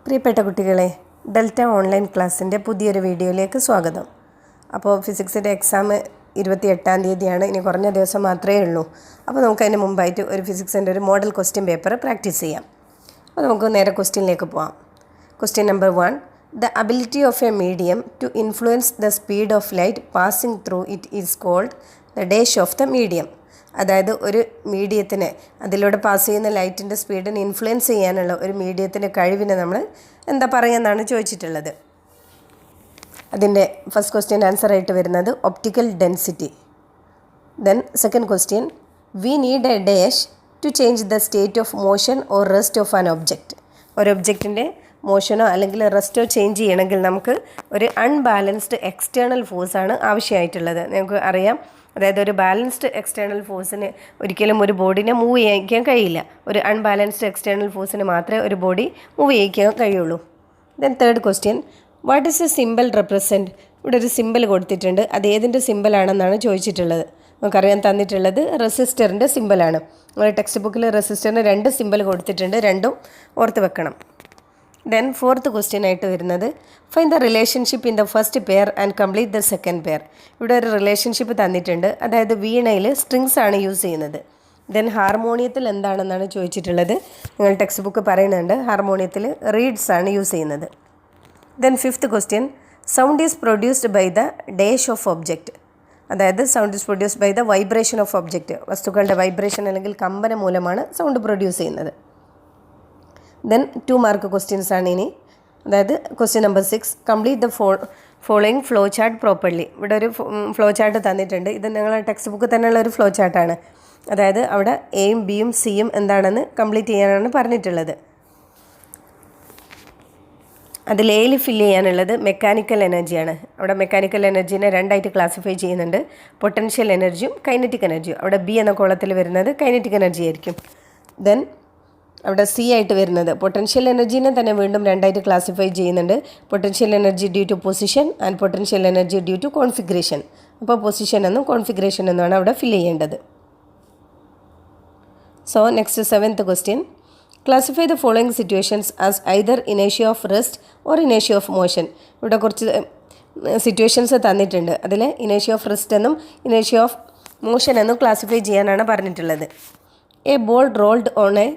പ്രിയപ്പെട്ട കുട്ടികളെ, delta online ക്ലാസ്സിൻ്റെ പുതിയൊരു വീഡിയോയിലേക്ക് സ്വാഗതം. അപ്പോൾ ഫിസിക്സിൻ്റെ എക്സാം 28-ാം തീയതിയാണ്. ഇനി കുറഞ്ഞ ദിവസം മാത്രമേ ഉള്ളൂ. അപ്പോൾ നമുക്കതിന് മുമ്പായിട്ട് ഒരു ഫിസിക്സിൻ്റെ ഒരു മോഡൽ ക്വസ്റ്റ്യൻ പേപ്പർ പ്രാക്ടീസ് ചെയ്യാം. അപ്പോൾ നമുക്ക് നേരെ ക്വസ്റ്റ്യനിലേക്ക് പോകാം. Question number 1. The ability of a medium to influence the speed of light passing through it is called the dash of the medium. അതായത് ഒരു മീഡിയത്തിനെ, അതിലൂടെ പാസ് ചെയ്യുന്ന ലൈറ്റിൻ്റെ സ്പീഡിനെ ഇൻഫ്ലുവൻസ് ചെയ്യാനുള്ള ഒരു മീഡിയത്തിൻ്റെ കഴിവിനെ നമ്മൾ എന്താ പറയുന്നതാണ് ചോദിച്ചിട്ടുള്ളത്. അതിൻ്റെ ഫസ്റ്റ് ക്വസ്റ്റ്യൻ ആൻസർ ആയിട്ട് വരുന്നത് optical density. Then second question, we need a dash to change the state of motion or rest of an object. ഒരു ഒബ്ജക്റ്റിൻ്റെ മോഷനോ അല്ലെങ്കിൽ റെസ്റ്റോ ചേഞ്ച് ചെയ്യണമെങ്കിൽ നമുക്ക് ഒരു അൺബാലൻസ്ഡ് എക്സ്റ്റേണൽ ഫോഴ്സാണ് ആവശ്യമായിട്ടുള്ളത്. നമുക്ക് അറിയാം, അതായത് ഒരു ബാലൻസ്ഡ് എക്സ്റ്റേണൽ ഫോഴ്സിന് ഒരിക്കലും ഒരു ബോഡിനെ മൂവ് ചെയ്യിക്കാൻ കഴിയില്ല. ഒരു അൺബാലൻസ്ഡ് എക്സ്റ്റേണൽ ഫോഴ്സിന് മാത്രമേ ഒരു ബോഡി മൂവ് ചെയ്യിക്കാൻ കഴിയുള്ളൂ. Then third question, what is A simple represent. ഇവിടെ ഒരു സിമ്പിൾ കൊടുത്തിട്ടുണ്ട്, അത് ഏതിൻ്റെ സിമ്പിളാണെന്നാണ് ചോദിച്ചിട്ടുള്ളത്. നമുക്കറിയാൻ തന്നിട്ടുള്ളത് റെസിസ്റ്ററിൻ്റെ സിമ്പിളാണ്. നമ്മുടെ ടെക്സ്റ്റ് ബുക്കിൽ റെസിസ്റ്ററിന് 2 സിമ്പിൾ കൊടുത്തിട്ടുണ്ട്, രണ്ടും ഓർത്ത് വെക്കണം. ദെൻ ഫോർത്ത് ക്വസ്റ്റ്യൻ ആയിട്ട് വരുന്നത്, find the relationship in the first pair and complete the second pair. ഇവിടെ ഒരു റിലേഷൻഷിപ്പ് തന്നിട്ടുണ്ട്, അതായത് വീണയിൽ സ്ട്രിങ്സ് ആണ് യൂസ് ചെയ്യുന്നത്. ദെൻ ഹാർമോണിയത്തിൽ എന്താണെന്നാണ് ചോദിച്ചിട്ടുള്ളത്. നിങ്ങൾ ടെക്സ്റ്റ് ബുക്ക് പറയുന്നുണ്ട് ഹാർമോണിയത്തിൽ റീഡ്സ് ആണ് യൂസ് ചെയ്യുന്നത്. Then fifth question, sound is produced by the dash of object. അതായത് sound is produced by the vibration of object. വസ്തുക്കളുടെ വൈബ്രേഷൻ അല്ലെങ്കിൽ കമ്പനം മൂലമാണ് സൗണ്ട് പ്രൊഡ്യൂസ് ചെയ്യുന്നത്. ദെൻ 2 മാർക്ക് ക്വസ്റ്റ്യൻസ് ആണ് ഇനി. അതായത് question number 6, complete the following flow chart properly. ഇവിടെ ഒരു ഫ്ലോ ചാർട്ട് തന്നിട്ടുണ്ട്. ഇത് നിങ്ങളുടെ ടെക്സ്റ്റ് ബുക്ക് തന്നെയുള്ള ഒരു ഫ്ലോ ചാർട്ടാണ്. അതായത് അവിടെ എയും ബിയും സിയും എന്താണെന്ന് കംപ്ലീറ്റ് ചെയ്യാനാണ് പറഞ്ഞിട്ടുള്ളത്. അതിൽ എയിൽ ഫില്ല് ചെയ്യാനുള്ളത് മെക്കാനിക്കൽ എനർജിയാണ്. അവിടെ മെക്കാനിക്കൽ എനർജീനെ 2ആയിട്ട് ക്ലാസിഫൈ ചെയ്യുന്നുണ്ട്, പൊട്ടൻഷ്യൽ എനർജിയും കൈനറ്റിക് എനർജിയും. അവിടെ ബി എന്ന കോളത്തിൽ വരുന്നത് കൈനറ്റിക് എനർജി ആയിരിക്കും. ദെൻ അവിടെ സി ആയിട്ട് വരുന്നത് പൊട്ടൻഷ്യൽ എനർജീനെ തന്നെ വീണ്ടും 2ആയിട്ട് ക്ലാസിഫൈ ചെയ്യുന്നുണ്ട്, potential energy due to position and potential energy due to configuration. അപ്പോൾ പൊസിഷൻ എന്നും കോൺഫിഗറേഷൻ എന്നുമാണ് അവിടെ ഫില്ല് ചെയ്യേണ്ടത്. So next 7th question, classify the following situations as either ഇനേഷ്യ of rest or ഇനേഷ്യ of motion. ഇവിടെ കുറച്ച് സിറ്റുവേഷൻസ് തന്നിട്ടുണ്ട്. അതിൽ ഇനേഷ്യ ഓഫ് റെസ്റ്റ് എന്നും ഇനേഷ്യ ഓഫ് മോഷൻ എന്നും ക്ലാസിഫൈ ചെയ്യാനാണ് പറഞ്ഞിട്ടുള്ളത്. A ball rolled on a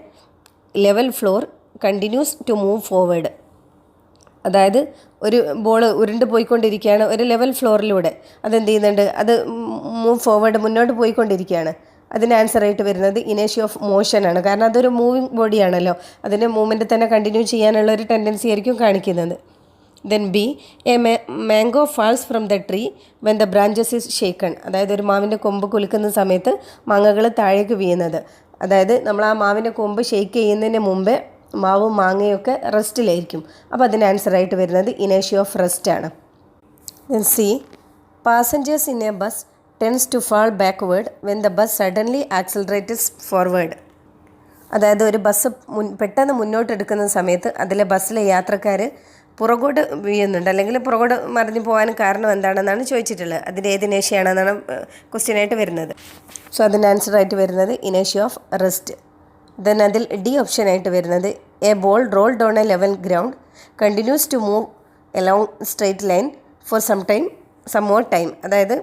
level floor continues to move forward. അതായത് ഒരു ബോൾ ഉരുണ്ട് പോയിക്കൊണ്ടിരിക്കുകയാണ് ഒരു ലെവൽ ഫ്ലോറിലൂടെ. അതെന്ത് ചെയ്യുന്നുണ്ട്, അത് മൂവ് ഫോർവേഡ് മുന്നോട്ട് പോയിക്കൊണ്ടിരിക്കുകയാണ്. അതിന് ആൻസർ ആയിട്ട് വരുന്നത് ഇനേഷ്യ ഓഫ് മോഷൻ ആണ്. കാരണം അതൊരു മൂവിങ് ബോഡിയാണല്ലോ, അതിൻ്റെ മൂവ്മെൻറ്റ് തന്നെ കണ്ടിന്യൂ ചെയ്യാനുള്ള ഒരു ടെൻഡൻസി ആയിരിക്കും കാണിക്കുന്നത്. Then B, a mango falls from the tree when the branches is shaken. അതായത് ഒരു മാവിൻ്റെ കൊമ്പ് കുലുക്കുന്ന സമയത്ത് മാങ്ങകൾ താഴേക്ക് വീഴുന്നത്. അതായത് നമ്മൾ ആ മാവിൻ്റെ കൊമ്പ് ഷെയ്ക്ക് ചെയ്യുന്നതിന് മുമ്പേ മാവും മാങ്ങയൊക്കെ റെസ്റ്റിലായിരിക്കും. അപ്പോൾ അതിന് ആൻസർ ആയിട്ട് വരുന്നത് ഇനേഷ്യ ഓഫ് റെസ്റ്റ് ആണ്. Then C, passengers in a bus tends to fall backward when the bus suddenly accelerates forward. അതായത് ഒരു ബസ് പെട്ടെന്ന് മുന്നോട്ട് എടുക്കുന്ന സമയത്ത് അതിലെ ബസ്സിലെ യാത്രക്കാർ പുറകോട്ട് വീഴുന്നുണ്ട്, അല്ലെങ്കിൽ പുറകോട്ട് മറിഞ്ഞു പോകാൻ കാരണം എന്താണെന്നാണ് ചോദിച്ചിട്ടുള്ളത്. അതിൻ്റെ ഏത് ഇനേഷ്യയാണെന്നാണ് ക്വസ്റ്റ്യനായിട്ട് വരുന്നത്. സോ അതിൻ്റെ ആൻസർ ആയിട്ട് വരുന്നത് ഇനേഷ്യ ഓഫ് റെസ്റ്റ്. ദെൻ അതിൽ ഡി ഓപ്ഷനായിട്ട് വരുന്നത്, a ball rolled on a level ground continues to move along straight line for some more time. അതായത്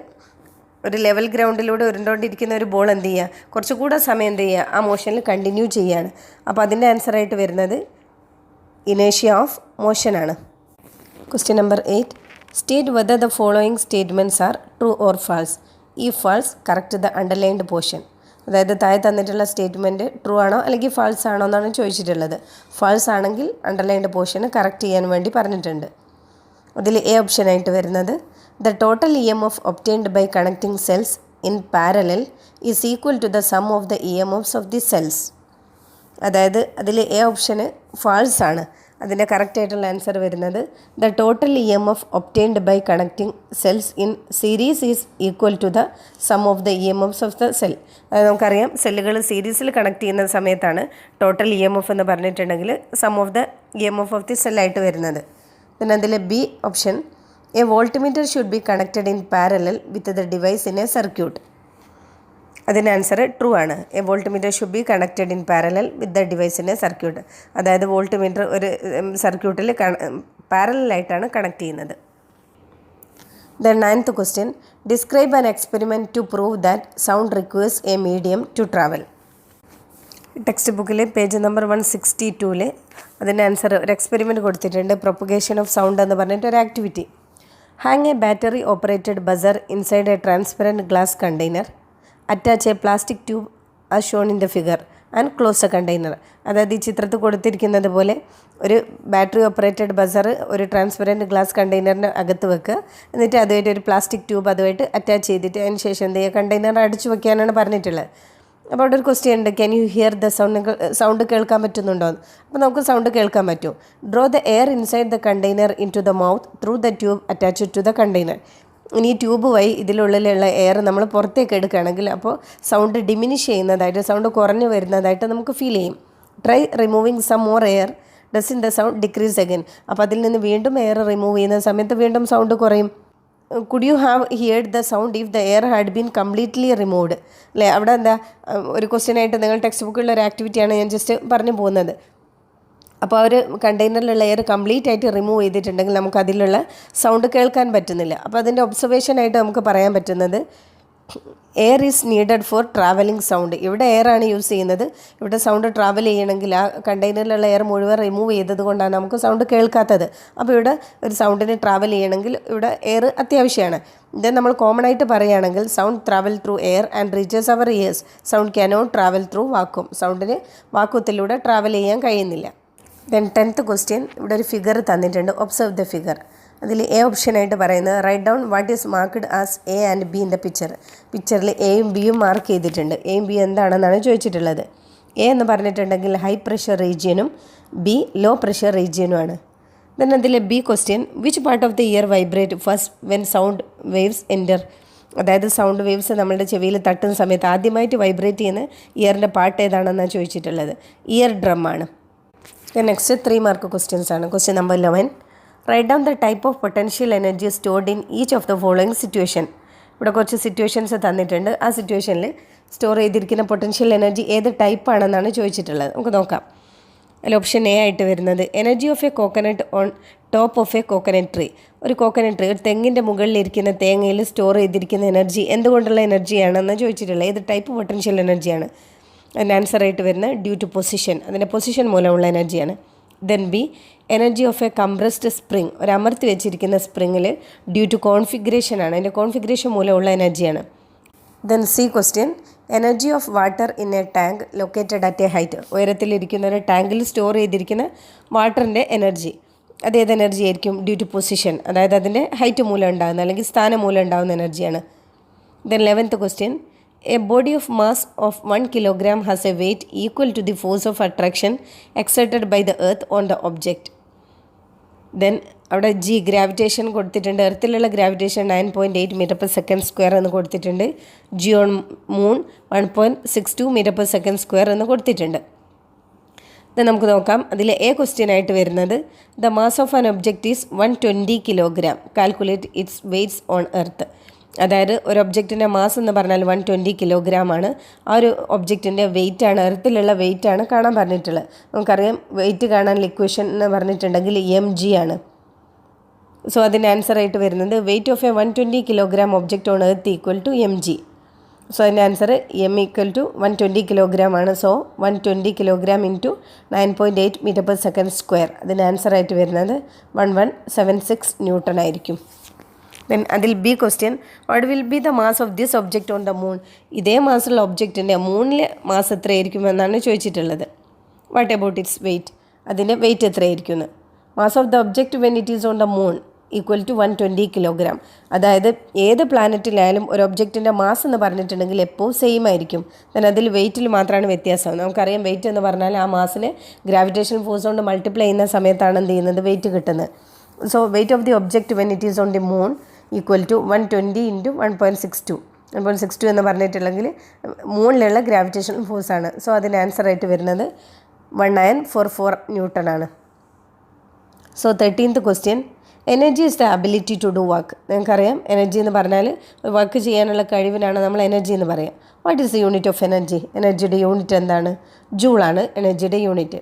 ഒരു ലെവൽ ഗ്രൗണ്ടിലൂടെ ഉരുണ്ടോണ്ടിരിക്കുന്ന ഒരു ബോൾ എന്ത് ചെയ്യുക, കുറച്ചുകൂടെ സമയം എന്ത് ചെയ്യുക, ആ മോഷനിൽ കണ്ടിന്യൂ ചെയ്യുകയാണ്. അപ്പോൾ അതിൻ്റെ ആൻസർ ആയിട്ട് വരുന്നത് ഇനേഷ്യ ഓഫ് മോഷൻ ആണ്. Question number 8, state whether the following statements are true or false. ഈ false correct the underlined portion. അതായത് താഴെ തന്നിട്ടുള്ള സ്റ്റേറ്റ്മെൻറ്റ് ട്രൂ ആണോ അല്ലെങ്കിൽ ഫാൾസ് ആണോ എന്നാണ് ചോദിച്ചിട്ടുള്ളത്. ഫാൾസ് ആണെങ്കിൽ അണ്ടർലൈൻഡ് പോർഷന് കറക്റ്റ് ചെയ്യാൻ വേണ്ടി പറഞ്ഞിട്ടുണ്ട്. അതിൽ എ ഓപ്ഷനായിട്ട് വരുന്നത്, the total EMF obtained by connecting cells in parallel is equal to the sum of the EMFs of the cells. അതായത് അതിൽ എ ഓപ്ഷന് ഫാൾസ് ആണ്. അതിൻ്റെ കറക്റ്റായിട്ടുള്ള ആൻസർ വരുന്നത്, the total EMF obtained by connecting cells in series is equal to the sum of the EMFs of the cell. അതായത് നമുക്കറിയാം, സെല്ലുകൾ സീരീസിൽ കണക്ട് ചെയ്യുന്ന സമയത്താണ് ടോട്ടൽ EMF എന്ന് പറഞ്ഞിട്ടുണ്ടെങ്കിൽ sum of the EMF of the സെല്ലായിട്ട് വരുന്നത്. പിന്നെ അതിൽ B option, a voltmeter should be connected in parallel with the device in a circuit. അതിൻ്റെ ആൻസർ ട്രൂ ആണ്. A volt meter should be connected in parallel with the device in a circuit. അതായത് volt meter ഒരു സർക്യൂട്ടിൽ പാരലായിട്ടാണ് connect ചെയ്യുന്നത്. The 9th question, describe an experiment to prove that sound requires a medium to travel. Text ബുക്കിൽ page number 162 അതിൻ്റെ answer ഒരു experiment കൊടുത്തിട്ടുണ്ട്. Propagation of sound എന്ന് പറഞ്ഞിട്ട് ഒരു activity. Hang A battery operated buzzer inside A transparent glass container, attach A plastic tube as shown in the figure and close A container. അതായത് ഈ ചിത്രത്തിൽ കൊടുത്തിരിക്കുന്നത് പോലെ ഒരു ബാറ്ററി ഓപ്പറേറ്റഡ് ബസർ ഒരു ട്രാൻസ്പെറൻറ്റ് ഗ്ലാസ് കണ്ടെയ്നറിൻ്റെ അകത്ത് വെക്കുക. എന്നിട്ട് അതുമായിട്ട് ഒരു പ്ലാസ്റ്റിക് ട്യൂബ് അതുമായിട്ട് അറ്റാച്ച് ചെയ്തിട്ട് അതിന് ശേഷം എന്ത് ചെയ്യുക, കണ്ടെയ്നർ അടിച്ചു വയ്ക്കാനാണ് പറഞ്ഞിട്ടുള്ളത്. അപ്പോൾ അവിടെ ഒരു ക്വസ്റ്റ്യൻ ഉണ്ട്, can you hear the sound കേൾക്കാൻ പറ്റുന്നുണ്ടോ എന്ന്. അപ്പോൾ നമുക്ക് സൗണ്ട് കേൾക്കാൻ പറ്റും. Draw the air inside the container into the mouth through the tube attached to the container. ഇനി ഈ ട്യൂബ് വഴി ഇതിലുള്ളിലുള്ള എയർ നമ്മൾ പുറത്തേക്ക് എടുക്കുകയാണെങ്കിൽ അപ്പോൾ സൗണ്ട് ഡിമിനിഷ് ചെയ്യുന്നതായിട്ട്, സൗണ്ട് കുറഞ്ഞു വരുന്നതായിട്ട് നമുക്ക് ഫീൽ ചെയ്യും. Try removing some more air does in the sound decrease again. അപ്പോൾ അതിൽ നിന്ന് വീണ്ടും എയർ റിമൂവ് ചെയ്യുന്ന സമയത്ത് വീണ്ടും സൗണ്ട് കുറയും. Could you have heard the sound if the air had been completely removed. അല്ലേ, അവിടെ എന്താ ഒരു ക്വസ്റ്റ്യനായിട്ട് നിങ്ങൾ ടെക്സ്റ്റ് ബുക്കിലുള്ള ഒരു ആക്ടിവിറ്റിയാണ് ഞാൻ ജസ്റ്റ് പറഞ്ഞു പോകുന്നത്. അപ്പോൾ അവർ കണ്ടെയ്നറിലുള്ള എയർ കംപ്ലീറ്റ് ആയിട്ട് റിമൂവ് ചെയ്തിട്ടുണ്ടെങ്കിൽ നമുക്ക് അതിലുള്ള സൗണ്ട് കേൾക്കാൻ പറ്റുന്നില്ല. അപ്പോൾ അതിൻ്റെ ഒബ്സർവേഷനായിട്ട് നമുക്ക് പറയാൻ പറ്റുന്നത് air is needed for travelling sound. ഇവിടെ എയർ ആണ് യൂസ് ചെയ്യുന്നത്. ഇവിടെ സൗണ്ട് ട്രാവൽ ചെയ്യണമെങ്കിൽ ആ കണ്ടെയ്നറിലുള്ള എയർ മുഴുവൻ റിമൂവ് ചെയ്തത് കൊണ്ടാണ് നമുക്ക് സൗണ്ട് കേൾക്കാത്തത്. അപ്പോൾ ഇവിടെ ഒരു സൗണ്ടിന് ട്രാവൽ ചെയ്യണമെങ്കിൽ ഇവിടെ എയർ അത്യാവശ്യമാണ്. ഇത് നമ്മൾ കോമൺ ആയിട്ട് പറയുകയാണെങ്കിൽ sound travel through air and reaches our ears. Sound cannot travel through vacuum. സൗണ്ടിന് വാക്വത്തിലൂടെ ട്രാവൽ ചെയ്യാൻ കഴിയുന്നില്ല. ദെൻ 10th ക്വസ്റ്റ്യൻ, ഇവിടെ ഒരു ഫിഗർ തന്നിട്ടുണ്ട്. Observe the figure. അതിൽ എ ഓപ്ഷനായിട്ട് പറയുന്നത് write down what is marked as A and B in the picture. പിക്ചറിൽ എയും ബിയും മാർക്ക് ചെയ്തിട്ടുണ്ട്. എയും ബി എന്താണെന്നാണ് ചോദിച്ചിട്ടുള്ളത്. എ എന്ന് പറഞ്ഞിട്ടുണ്ടെങ്കിൽ ഹൈ പ്രഷർ റീജിയനും ബി ലോ പ്രഷർ റീജിയനുമാണ്. ദെൻ അതിലെ B question, which part of the ear vibrate first when sound waves enter. അതായത് സൗണ്ട് വേവ്സ് നമ്മളുടെ ചെവിയിൽ തട്ടുന്ന സമയത്ത് ആദ്യമായിട്ട് വൈബ്രേറ്റ് ചെയ്യുന്ന ഇയറിൻ്റെ പാർട്ട് ഏതാണെന്നാണ് ചോദിച്ചിട്ടുള്ളത്. ഇയർ ഡ്രം ആണ്. നെക്സ്റ്റ് 3 മാർക്ക് ക്വസ്റ്റ്യൻസ് ആണ്. Question number 11, write down the type of potential energy stored in each of the following situation. ഇവിടെ കുറച്ച് സിറ്റുവേഷൻസ് തന്നിട്ടുണ്ട്. ആ സിറ്റുവേഷനിൽ സ്റ്റോർ ചെയ്തിരിക്കുന്ന പൊട്ടൻഷ്യൽ എനർജി ഏത് ടൈപ്പാണെന്നാണ് ചോദിച്ചിട്ടുള്ളത്. നമുക്ക് നോക്കാം. അതിൽ ഓപ്ഷൻ എ ആയിട്ട് വരുന്നത് energy of a coconut on top of a coconut tree. ഒരു കോക്കനട്ട് ട്രീ, ഒരു തെങ്ങിൻ്റെ മുകളിലിരിക്കുന്ന തേങ്ങയിൽ സ്റ്റോർ ചെയ്തിരിക്കുന്ന എനർജി എന്തുകൊണ്ടുള്ള എനർജിയാണെന്ന് ചോദിച്ചിട്ടുള്ളത്. ഏത് ടൈപ്പ് പൊട്ടൻഷ്യൽ എനർജിയാണ്. അതിൻ്റെ ആൻസർ ആയിട്ട് വരുന്നത് ഡ്യൂ ടു പൊസിഷൻ, അതിൻ്റെ പൊസിഷൻ മൂലമുള്ള എനർജിയാണ്. Then B energy of A compressed spring, ഒരു അമർത്തി വെച്ചിരിക്കുന്ന സ്പ്രിങ്ങിൽ ഡ്യൂ ടു കോൺഫിഗറേഷൻ ആണ്, അതിൻ്റെ കോൺഫിഗറേഷൻ മൂലമുള്ള എനർജിയാണ്. Then C question, energy of water in a tank located at a height. ഉയരത്തിലിരിക്കുന്ന ഒരു ടാങ്കിൽ സ്റ്റോർ ചെയ്തിരിക്കുന്ന വാട്ടറിൻ്റെ എനർജി, അതേത് എനർജി ആയിരിക്കും? ഡ്യൂ ടു പൊസിഷൻ, അതായത് അതിൻ്റെ ഹൈറ്റ് മൂലം ഉണ്ടാകുന്ന അല്ലെങ്കിൽ സ്ഥാനം മൂലം ഉണ്ടാകുന്ന എനർജിയാണ്. Then 11th question, a body of mass of 1 kilogram has a weight equal to the force of attraction exerted by the earth on the object. Then അവിടെ ജി ഗ്രാവിറ്റേഷൻ കൊടുത്തിട്ടുണ്ട്. എർത്തിലുള്ള ഗ്രാവിറ്റേഷൻ 9.8 m/s² എന്ന് കൊടുത്തിട്ടുണ്ട്. ജി ഓൺ മൂൺ 1.62 m/s² എന്ന് കൊടുത്തിട്ടുണ്ട്. ഇത് നമുക്ക് നോക്കാം. അതിൽ എ ക്വസ്റ്റ്യൻ ആയിട്ട് വരുന്നത് the mass of an object is 120 kilogram. Calculate it's weights on earth. അതായത് ഒരു ഒബ്ജക്റ്റിൻ്റെ മാസ് എന്ന് പറഞ്ഞാൽ 120 kilogram ആണ്. ആ ഒരു ഒബ്ജക്റ്റിൻ്റെ വെയിറ്റ് ആണ്, എർത്തിലുള്ള വെയിറ്റ് ആണ് കാണാൻ പറഞ്ഞിട്ടുള്ളത്. നമുക്കറിയാം വെയിറ്റ് കാണാൻ ഇക്വേഷൻ എന്ന് പറഞ്ഞിട്ടുണ്ടെങ്കിൽ mg ആണ്. സോ അതിൻ്റെ ആൻസർ ആയിട്ട് വരുന്നത് weight of a 120 kilogram object on earth equal to mg. So അതിൻ്റെ answer m equal to 120 kilogram ആണ്. So 120 kilogram into 9.8 m/s². അതിൻ്റെ ആൻസർ ആയിട്ട് വരുന്നത് 1176 Newton ആയിരിക്കും. ദെൻ അതിൽ B question, what will be the mass of this object on the moon. ഇതേ മാസുള്ള ഒബ്ജക്റ്റിൻ്റെ മൂണിലെ മാസ് എത്രയായിരിക്കും എന്നാണ് ചോദിച്ചിട്ടുള്ളത്. വാട്ട് അബൌട്ട് ഇറ്റ്സ് വെയ്റ്റ്, അതിൻ്റെ വെയിറ്റ് എത്രയായിരിക്കും? Mass of the object when it is on the moon equal to 120 kilogram. അതായത് ഏത് പ്ലാനറ്റിലായാലും ഒരു ഒബ്ജക്റ്റിൻ്റെ മാസ് എന്ന് പറഞ്ഞിട്ടുണ്ടെങ്കിൽ എപ്പോൾ സെയിം ആയിരിക്കും. ദെൻ അതിൽ വെയിറ്റിൽ മാത്രമാണ് വ്യത്യാസം. നമുക്കറിയാം വെയിറ്റ് എന്ന് പറഞ്ഞാൽ ആ മാസിനെ ഗ്രാവിറ്റേഷൻ ഫോഴ്സ് കൊണ്ട് മൾട്ടിപ്ലൈ ചെയ്യുന്ന സമയത്താണ് എന്ത് ചെയ്യുന്നത്, വെയിറ്റ് കിട്ടുന്നത്. So weight of the object when it is on the moon equal to 120 into 1.62 എന്ന് പറഞ്ഞിട്ടുണ്ടെങ്കിൽ മൂണിലുള്ള ഗ്രാവിറ്റേഷൻ ഫോഴ്സാണ്. സോ അതിൻ്റെ ആൻസർ ആയിട്ട് വരുന്നത് 1944 Newton ആണ്. So 13th question, energy is the ability to do work. നിങ്ങൾക്കറിയാം എനർജി എന്ന് പറഞ്ഞാൽ വർക്ക് ചെയ്യാനുള്ള കഴിവിനാണ് നമ്മൾ എനർജി എന്ന് പറയുക. What is the unit of energy? എനർജിയുടെ യൂണിറ്റ് എന്താണ്? ജൂളാണ് എനർജിയുടെ യൂണിറ്റ്.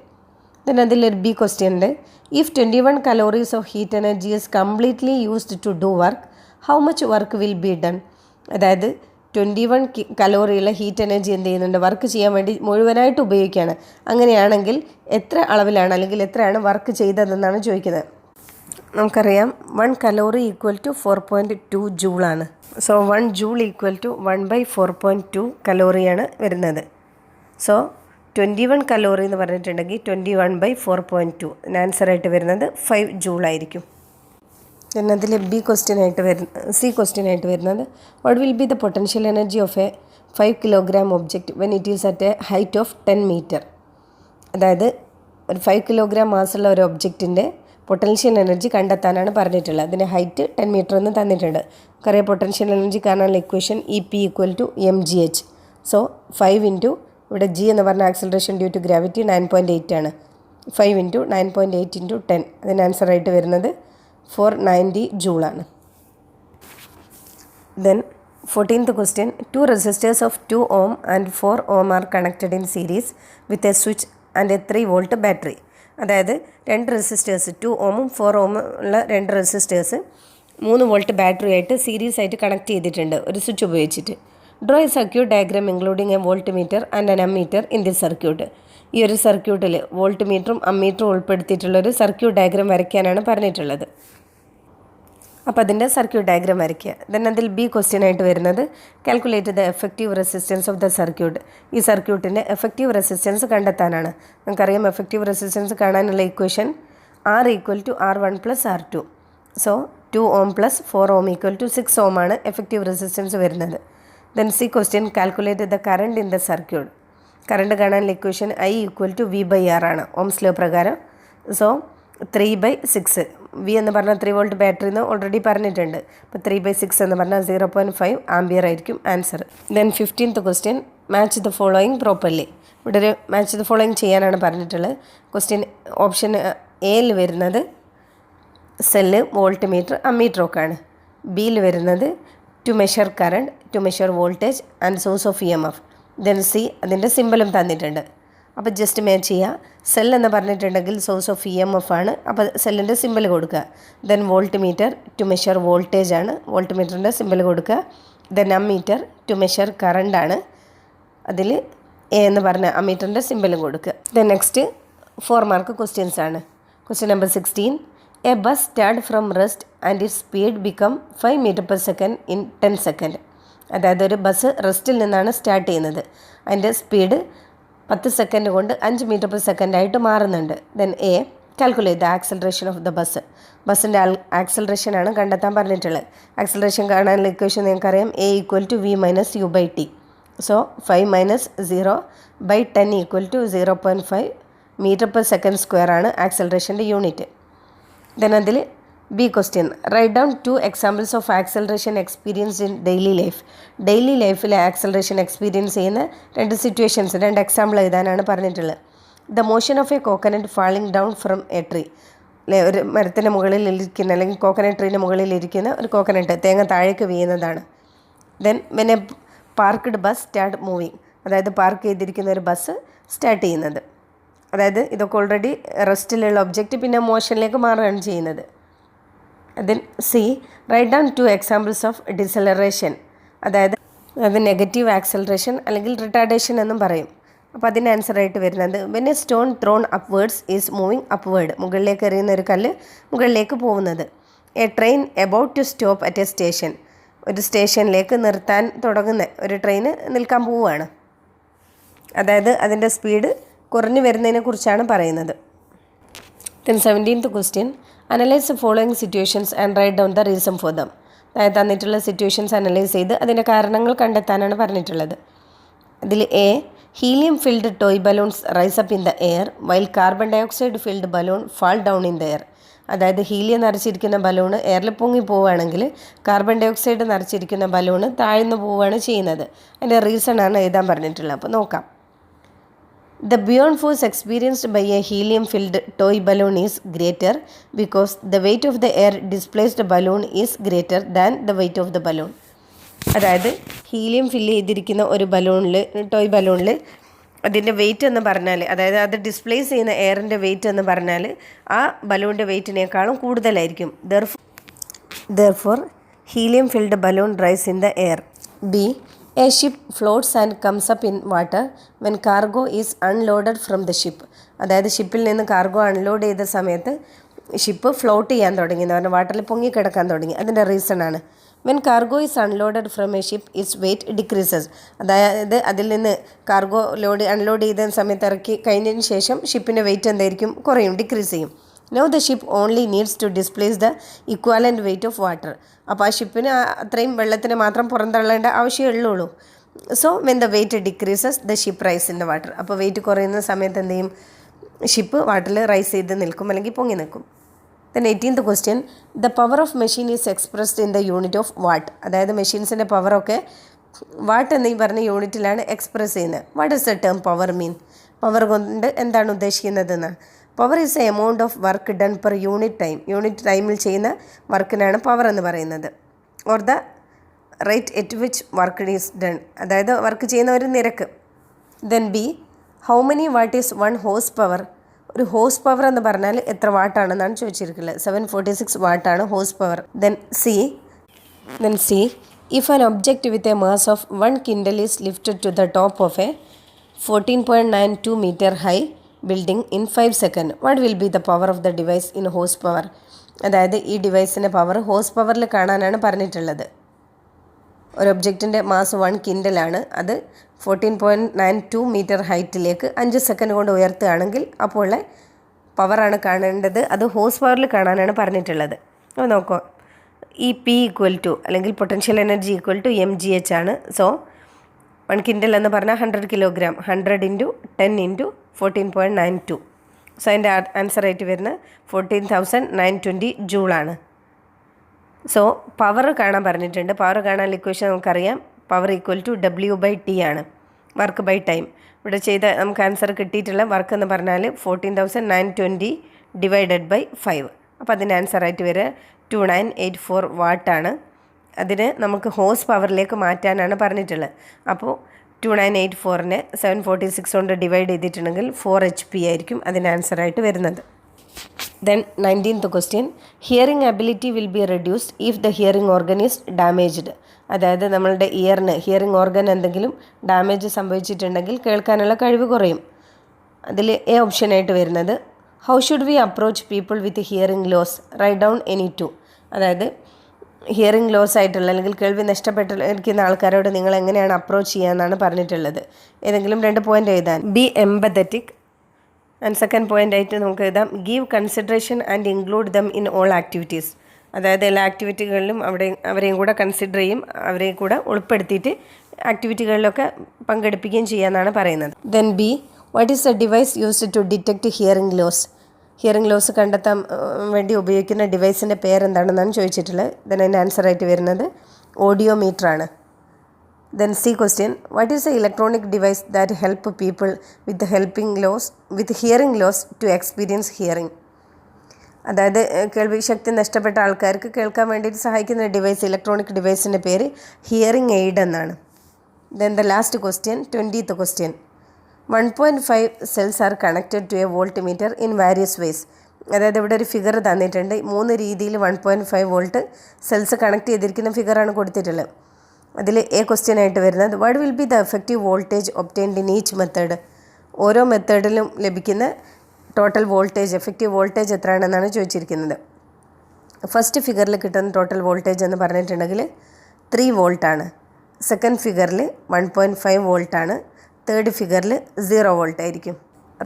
then അതിലൊരു ബി ക്വസ്റ്റ്യൻ ഉണ്ട്. If 21 calories of heat energy is completely used to do work, how much work will be done? അതായത് 21 കലോറിയുള്ള ഹീറ്റ് എനർജി എന്ത് ചെയ്യുന്നുണ്ട്? വർക്ക് ചെയ്യാൻ വേണ്ടി മുഴുവനായിട്ട് ഉപയോഗിക്കുകയാണ്. അങ്ങനെയാണെങ്കിൽ എത്ര അളവിലാണ് അല്ലെങ്കിൽ എത്രയാണ് വർക്ക് ചെയ്തതെന്നാണ് ചോദിക്കുന്നത്. നമുക്കറിയാം 1 കലോറി ഈക്വൽ ടു 4.2 ജൂളാണ്. സോ 1 ജൂൾ ഈക്വൽ ടു 1/4.2 കലോറിയാണ് വരുന്നത്. സോ 21 കലോറി എന്ന് പറഞ്ഞിട്ടുണ്ടെങ്കിൽ 21/4.2 ആൻസറായിട്ട് വരുന്നത് 5 ജൂളായിരിക്കും. പിന്നെ അതിൽ സി ക്വസ്റ്റ്യൻ ആയിട്ട് വരുന്നത് what will be the potential energy of a 5 kilogram object when it is at a height of 10 metre? അതായത് ഒരു 5 കിലോഗ്രാം മാസുള്ള ഒരു ഒബ്ജക്റ്റിൻ്റെ പൊട്ടൻഷ്യൽ എനർജി കണ്ടെത്താനാണ് പറഞ്ഞിട്ടുള്ളത്. അതിൻ്റെ ഹൈറ്റ് 10 മീറ്റർ എന്ന് തന്നിട്ടുണ്ട്. നമുക്കറിയാം പൊട്ടൻഷ്യൽ എനർജി കാണാനുള്ള equation EP = mgh. So 5 into ഇവിടെ ജി എന്ന് പറഞ്ഞ ആക്സിലറേഷൻ ഡ്യൂ ടു ഗ്രാവിറ്റി 9.8 ആണ്. 5 ഇൻറ്റു 9.8 ഇൻറ്റു 10 അതിന് ആൻസറായിട്ട് വരുന്നത് 490 ജൂളാണ്. Then 14th question. 2 resistors of 2 ohm and 4 ohm are connected in series with a switch and a 3 volt battery. അതായത് 2 resistors 2 ഓമും 4 ഓമും ഉള്ള 2 റെസിസ്റ്റേഴ്സ് 3 വോൾട്ട് ബാറ്ററി ആയിട്ട് സീരീസ് ആയിട്ട് കണക്ട് ചെയ്തിട്ടുണ്ട് ഒരു സ്വിച്ച് ഉപയോഗിച്ചിട്ട്. Draw A circuit diagram including A volt metre and N ammeter in this circuit. ഈ ഒരു സർക്യൂട്ടിൽ വോൾട്ട് മീറ്ററും അമ്മീറ്ററും ഉൾപ്പെടുത്തിയിട്ടുള്ളൊരു സർക്യൂട്ട് ഡയഗ്രാം വരയ്ക്കാനാണ് പറഞ്ഞിട്ടുള്ളത്. അപ്പോൾ അതിൻ്റെ സർക്യൂട്ട് ഡയഗ്രാം വരയ്ക്കുക. ദെൻ അതിൽ ബി ക്വസ്റ്റ്യൻ ആയിട്ട് വരുന്നത് calculate the effective resistance of the circuit. ഈ സർക്യൂട്ടിൻ്റെ എഫക്റ്റീവ് റെസിസ്റ്റൻസ് കണ്ടെത്താനാണ്. നമുക്കറിയാം എഫക്റ്റീവ് റെസിസ്റ്റൻസ് കാണാനുള്ള equation R = R1 + R2. So 2 ohm + 4 ohm = 6 ohm ആണ് എഫക്റ്റീവ് റെസിസ്റ്റൻസ് വരുന്നത്. Then C question calculate the current in the circuit. Current കാണാനുള്ള equation I = V/R ആണ് Ohm's law പ്രകാരം. So 3/6. V എന്ന് പറഞ്ഞാൽ 3 വോൾട്ട് ബാറ്ററി എന്ന് already പറഞ്ഞിട്ടുണ്ട്. അപ്പോൾ 3/6 എന്ന് പറഞ്ഞാൽ 0.5 ആംബിയർ ആയിരിക്കും answer. Then 15th question. Match the following properly. ഇവിടെ ഒരു മാച്ച് ദ ഫോളോയിങ് ചെയ്യാനാണ് പറഞ്ഞിട്ടുള്ളത്. ക്വസ്റ്റ്യൻ ഓപ്ഷൻ എയിൽ വരുന്നത് സെല്ല്, വോൾട്ട് മീറ്റർ, അമ്മീറ്റർ ഒക്കെ ആണ്. ബിയിൽ വരുന്നത് to measure current, to measure voltage and source of EMF. Then C അതിൻ്റെ സിമ്പലും തന്നിട്ടുണ്ട്. അപ്പോൾ ജസ്റ്റ് മാച്ച് ചെയ്യുക. സെൽ എന്ന് പറഞ്ഞിട്ടുണ്ടെങ്കിൽ സോഴ്സ് ഓഫ് EMF ആണ്. അപ്പോൾ സെല്ലിൻ്റെ സിമ്പൽ കൊടുക്കുക. Then volt meter to measure voltage ആണ്. വോൾട്ട് മീറ്ററിൻ്റെ സിമ്പൽ കൊടുക്കുക. Then ammeter to measure current ആണ്. അതിൽ എ എന്ന് പറഞ്ഞ അമ്മീറ്ററിൻ്റെ സിമ്പലും കൊടുക്കുക. ദെൻ നെക്സ്റ്റ് 4 മാർക്ക് ക്വസ്റ്റ്യൻസ് ആണ്. Question number 16. A bus start from rest and it speed become 5 m/s in 10 second. അതായത് ഒരു ബസ് റെസ്റ്റിൽ നിന്നാണ് സ്റ്റാർട്ട് ചെയ്യുന്നത്. അതിൻ്റെ സ്പീഡ് 10 സെക്കൻഡ് കൊണ്ട് 5 m/s ആയിട്ട് മാറുന്നുണ്ട്. Then A calculate the acceleration of the bus. ബസ്സിൻ്റെ ആക്സലറേഷനാണ് കണ്ടെത്താൻ പറഞ്ഞിട്ടുള്ളത്. ആക്സലറേഷൻ കാണാനുള്ള ഇക്വേഷൻ നിങ്ങൾക്കറിയാം. A = V - U/T. So 5 - 0/10 = 0.5 m/s² ആണ് ആക്സലറേഷൻ്റെ യൂണിറ്റ്. ദെൻ അതിൽ B question. Write down 2 examples of acceleration experience in daily life. Daily ലൈഫിൽ ആക്സലറേഷൻ എക്സ്പീരിയൻസ് ചെയ്യുന്ന 2 സിറ്റുവേഷൻസ്, 2 എക്സാമ്പിൾ എഴുതാനാണ് പറഞ്ഞിട്ടുള്ളത്. The motion of a coconut falling down from a tree. അല്ലെ, ഒരു മരത്തിൻ്റെ മുകളിൽ ഇരിക്കുന്ന അല്ലെങ്കിൽ കോക്കനട്ട് ട്രീൻ്റെ മുകളിൽ ഇരിക്കുന്ന ഒരു കോക്കനട്ട് തേങ്ങ താഴേക്ക് വീഴുന്നതാണ്. Then when a parked bus start moving. അതായത് പാർക്ക് ചെയ്തിരിക്കുന്ന ഒരു ബസ് സ്റ്റാർട്ട് ചെയ്യുന്നത്. അതായത് ഇതൊക്കെ ഓൾറെഡി റെസ്റ്റിലുള്ള ഒബ്ജക്റ്റ് പിന്നെ മോഷനിലേക്ക് മാറുകയാണ് ചെയ്യുന്നത്. Then C write down 2 examples of deceleration. അതായത് നെഗറ്റീവ് ആക്സലറേഷൻ അല്ലെങ്കിൽ റിട്ടാർഡേഷൻ എന്നും പറയും. അപ്പോൾ അതിൻ്റെ ആൻസറായിട്ട് വരുന്നത് when a stone thrown upwards is moving upward. മുകളിലേക്ക് എറിയുന്ന ഒരു കല്ല് മുകളിലേക്ക് പോകുന്നത്. A train about to stop at a station. ഒരു സ്റ്റേഷനിലേക്ക് നിർത്താൻ തുടങ്ങുന്ന ഒരു ട്രെയിന് നിൽക്കാൻ പോവുകയാണ്. അതായത് അതിൻ്റെ സ്പീഡ് കുറഞ്ഞു വരുന്നതിനെ കുറിച്ചാണ് പറയുന്നത്. Then 17th question. Analyse following situations and write down the reason for them. അതായത് തന്നിട്ടുള്ള സിറ്റുവേഷൻസ് അനലൈസ് ചെയ്ത് അതിൻ്റെ കാരണങ്ങൾ കണ്ടെത്താനാണ് പറഞ്ഞിട്ടുള്ളത്. അതിൽ A helium filled toy balloons rise up in the air while carbon dioxide filled balloon fall down in the air. അതായത് helium നിറച്ചിരിക്കുന്ന balloon എയറിൽ പൊങ്ങി പോവുകയാണെങ്കിൽ കാർബൺ ഡയോക്സൈഡ് നിറച്ചിരിക്കുന്ന ബലൂണ് താഴ്ന്നു പോവുകയാണ് ചെയ്യുന്നത്. അതിൻ്റെ റീസൺ ആണ് എഴുതാൻ പറഞ്ഞിട്ടുള്ളത്. അപ്പോൾ നോക്കാം. The buoyant force experienced by a helium-filled toy balloon is greater because the weight of the air displaced balloon is greater than the weight of the balloon. അതായത് ഹീലിയം ഫില്ല് ചെയ്തിരിക്കുന്ന ഒരു ടോയ് ബലൂണിൽ അതിൻ്റെ wait എന്ന് പറഞ്ഞാൽ, അതായത് അത് displace ചെയ്യുന്ന എയറിൻ്റെ wait എന്ന് പറഞ്ഞാൽ ആ ബലൂണിൻ്റെ വെയിറ്റിനേക്കാളും കൂടുതലായിരിക്കും. Therefore, helium-filled balloon rise in the air. B. A ship floats and comes up in water when cargo is unloaded from the ship. അതായത് ഷിപ്പിൽ നിന്ന് കാർഗോ അൺലോഡ് ചെയ്ത സമയത്ത് ഷിപ്പ് ഫ്ലോട്ട് ചെയ്യാൻ തുടങ്ങി എന്ന് പറഞ്ഞാൽ വാട്ടറിൽ പൊങ്ങിക്കിടക്കാൻ തുടങ്ങി. അതിൻ്റെ റീസണാണ് when cargo is unloaded from a ship its weight decreases. അതായത് അതിൽ നിന്ന് കാർഗോ അൺലോഡ് ചെയ്ത സമയത്ത് ഇറക്കി കഴിഞ്ഞതിന് ശേഷം ഷിപ്പിൻ്റെ വെയിറ്റ് എന്തായിരിക്കും? കുറയും, ഡിക്രീസ് ചെയ്യും. Now the ship only needs to displace the equivalent weight of water. അപ്പോൾ ആ ഷിപ്പിന് അത്രയും വെള്ളത്തിന് മാത്രം പുറന്തള്ളേണ്ട ആവശ്യമേ. So when the weight decreases the ship rise in the water. അപ്പോൾ വെയിറ്റ് കുറയുന്ന സമയത്ത് എന്ത് ചെയ്യും? ഷിപ്പ് വാട്ടറിൽ റൈസ് ചെയ്ത് നിൽക്കും, അല്ലെങ്കിൽ പൊങ്ങി നിൽക്കും. Then 18th question, the power of machine is expressed in the unit of watt. അതായത് മെഷീൻസിൻ്റെ പവറൊക്കെ വാട്ട് എന്നീ പറഞ്ഞ യൂണിറ്റിലാണ് എക്സ്പ്രസ് ചെയ്യുന്നത്. What is the term power mean? Power കൊണ്ട് എന്താണ് ഉദ്ദേശിക്കുന്നതെന്ന്? Power is a amount of work done per unit time. Unit ടൈമിൽ ചെയ്യുന്ന വർക്കിനാണ് പവർ എന്ന് പറയുന്നത്. Or the rate at which work is done, അതായത് വർക്ക് ചെയ്യുന്ന ഒരു നിരക്ക്. Then B, how many watt is 1 horsepower? ഒരു ഹോഴ്സ് പവർ എന്ന് പറഞ്ഞാൽ എത്ര വാട്ടാണെന്നാണ് ചോദിച്ചിരിക്കുന്നത്. 746 വാട്ടാണ് horsepower. Then C, if an object with a mass of 1 kindle is lifted to the top of a 14.92 meter high building in 5 seconds, what will be the power of the device in horse power? അതായത് ഈ ഡിവൈസിൻ്റെ power horse പവറിൽ കാണാനാണ് പറഞ്ഞിട്ടുള്ളത്. ഒരു ഒബ്ജക്റ്റിൻ്റെ mass 1 കിൻഡലാണ്. അത് 14.92 metre ഹൈറ്റിലേക്ക് 5 second കൊണ്ട് ഉയർത്തുകയാണെങ്കിൽ അപ്പോൾ പവറാണ് കാണേണ്ടത്. അത് ഹോഴ്സ് പവറിൽ കാണാനാണ് പറഞ്ഞിട്ടുള്ളത്. അപ്പോൾ നോക്കൂ, ഈ പി ഈക്വൽ ടു അല്ലെങ്കിൽ potential energy equal to mgh ആണ്. സോ 1 കിൻഡൽ എന്ന് പറഞ്ഞാൽ 100 കിലോഗ്രാം. 100 × 10 × 14.92. സോ അതിൻ്റെ ആൻസർ ആയിട്ട് വരുന്നത് 14,920 ജൂളാണ്. സോ പവർ കാണാൻ പറഞ്ഞിട്ടുണ്ട്. പവർ കാണാൻ ഇക്വേഷൻ നമുക്കറിയാം. പവർ ഈക്വൽ ടു W/T ആണ്, വർക്ക് ബൈ ടൈം. ഇവിടെ ചെയ്ത നമുക്ക് ആൻസർ കിട്ടിയിട്ടുള്ള വർക്ക് എന്ന് പറഞ്ഞാൽ 14,920 ഡിവൈഡഡ് ബൈ 5. അപ്പോൾ അതിൻ്റെ ആൻസർ ആയിട്ട് വരിക 2984 വാട്ടാണ്. അതിന് നമുക്ക് ഹോഴ്സ് പവറിലേക്ക് മാറ്റാനാണ് പറഞ്ഞിട്ടുള്ളത്. അപ്പോൾ 2984നെ 746 കൊണ്ട് ഡിവൈഡ് ചെയ്തിട്ടുണ്ടെങ്കിൽ 4 HP ആയിരിക്കും അതിൻ്റെ ആൻസറായിട്ട് വരുന്നത്. Then 19th question, hearing ability will be reduced if the hearing organ is damaged. അതായത് നമ്മളുടെ ഇയറിന് ഹിയറിംഗ് ഓർഗൻ എന്തെങ്കിലും ഡാമേജ് സംഭവിച്ചിട്ടുണ്ടെങ്കിൽ കേൾക്കാനുള്ള കഴിവ് കുറയും. അതിൽ എ ഓപ്ഷനായിട്ട് വരുന്നത് how should we approach people with hearing loss, write down any two. അതായത് ഹിയറിംഗ് ലോസ് ആയിട്ടുള്ള അല്ലെങ്കിൽ കേൾവി നഷ്ടപ്പെട്ടിരിക്കുന്ന ആൾക്കാരോട് നിങ്ങൾ എങ്ങനെയാണ് അപ്രോച്ച് ചെയ്യുക എന്നാണ് പറഞ്ഞിട്ടുള്ളത്. ഏതെങ്കിലും 2 പോയിൻ്റ് എഴുതാൻ. B empathetic. And second point ആയിട്ട് നമുക്ക് എഴുതാം give consideration and include them in all activities. അതായത് എല്ലാ ആക്ടിവിറ്റികളിലും അവരെയും കൂടെ കൺസിഡർ ചെയ്യും, അവരെയും കൂടെ ഉൾപ്പെടുത്തിയിട്ട് ആക്ടിവിറ്റികളിലൊക്കെ പങ്കെടുപ്പിക്കുകയും ചെയ്യാമെന്നാണ് പറയുന്നത്. Then B, what is the device used to detect hearing loss? Hearing loss കണ്ടെത്താൻ വേണ്ടി ഉപയോഗിക്കുന്ന ഡിവൈസിൻ്റെ പേരെന്താണെന്നാണ് ചോദിച്ചിട്ടുള്ളത്. ദെൻ അതിൻ്റെ ആൻസറായിട്ട് വരുന്നത് ഓഡിയോമീറ്റർ ആണ്. Then C question, what is a electronic device that help people with hearing loss to experience hearing? അതായത് കേൾവി ശക്തി നഷ്ടപ്പെട്ട ആൾക്കാർക്ക് കേൾക്കാൻ വേണ്ടിയിട്ട് സഹായിക്കുന്ന ഡിവൈസ്, ഇലക്ട്രോണിക് ഡിവൈസിൻ്റെ പേര് ഹിയറിംഗ് എയ്ഡ് എന്നാണ്. Then the last question, 20th question, 1.5 cells are connected to a volt meter in various ways. അതായത് ഇവിടെ ഒരു ഫിഗർ തന്നിട്ടുണ്ട്. 3 രീതിയിൽ 1.5 വോൾട്ട് സെൽസ് കണക്ട് ചെയ്തിരിക്കുന്ന ഫിഗറാണ് കൊടുത്തിട്ടുള്ളത്. അതിൽ എ ക്വസ്റ്റ്യൻ ആയിട്ട് വരുന്നത് what will be the effective voltage obtained in each method? ഓരോ മെത്തേഡിലും ലഭിക്കുന്ന ടോട്ടൽ വോൾട്ടേജ്, എഫക്റ്റീവ് വോൾട്ടേജ് എത്രയാണെന്നാണ് ചോദിച്ചിരിക്കുന്നത്. ഫസ്റ്റ് ഫിഗറിൽ കിട്ടുന്ന ടോട്ടൽ വോൾട്ടേജ് എന്ന് പറഞ്ഞിട്ടുണ്ടെങ്കിൽ 3 വോൾട്ടാണ്. സെക്കൻഡ് ഫിഗറിൽ 1.5 വോൾട്ടാണ്. തേർഡ് ഫിഗറിൽ 0 വോൾട്ട് ആയിരിക്കും.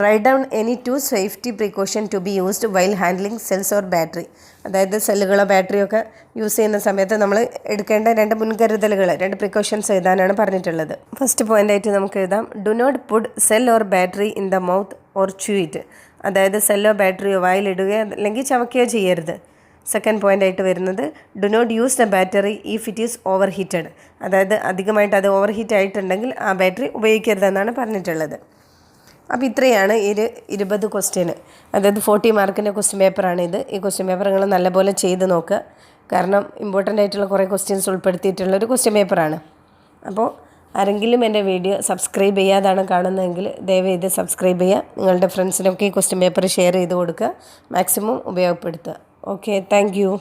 Write down any 2 safety precaution to be used while handling cells or battery. അതായത് സെല്ലുകളോ ബാറ്ററിയോ ഒക്കെ യൂസ് ചെയ്യുന്ന സമയത്ത് നമ്മൾ എടുക്കേണ്ട 2 മുൻകരുതലുകൾ, 2 പ്രിക്കോഷൻസ് എഴുതാനാണ് പറഞ്ഞിട്ടുള്ളത്. ഫസ്റ്റ് പോയിൻ്റ് ആയിട്ട് നമുക്ക് എഴുതാം do not put cell or battery in the mouth or chew it. അതായത് സെല്ലോ ബാറ്ററിയോ വായിലിടുകയോ അല്ലെങ്കിൽ ചവയ്ക്കുകയോ ചെയ്യരുത്. സെക്കൻഡ് പോയിൻ്റ് ആയിട്ട് വരുന്നത് do not use the battery if it is overheated. അതായത് അധികമായിട്ട് അത് ഓവർ ഹീറ്റ് ആയിട്ടുണ്ടെങ്കിൽ ആ ബാറ്ററി ഉപയോഗിക്കരുതെന്നാണ് പറഞ്ഞിട്ടുള്ളത്. അപ്പോൾ ഇത്രയാണ് ഈ 20 ക്വസ്റ്റ്യന്, അതായത് 40 മാർക്കിൻ്റെ ക്വസ്റ്റ്യൻ പേപ്പറാണിത്. ഈ ക്വസ്റ്റ്യൻ പേപ്പർ നിങ്ങൾ നല്ലപോലെ ചെയ്ത് നോക്കുക. കാരണം ഇമ്പോർട്ടൻ്റ് ആയിട്ടുള്ള കുറേ ക്വസ്റ്റ്യൻസ് ഉൾപ്പെടുത്തിയിട്ടുള്ളൊരു ക്വസ്റ്റ്യൻ പേപ്പറാണ്. അപ്പോൾ ആരെങ്കിലും എൻ്റെ വീഡിയോ സബ്സ്ക്രൈബ് ചെയ്യാതാണ് കാണുന്നതെങ്കിൽ ദയവേത് സബ്സ്ക്രൈബ് ചെയ്യുക. നിങ്ങളുടെ ഫ്രണ്ട്സിനൊക്കെ ഈ ക്വസ്റ്റ്യൻ പേപ്പർ ഷെയർ ചെയ്ത് കൊടുക്കുക, മാക്സിമം ഉപയോഗപ്പെടുത്തുക. Okay, thank U.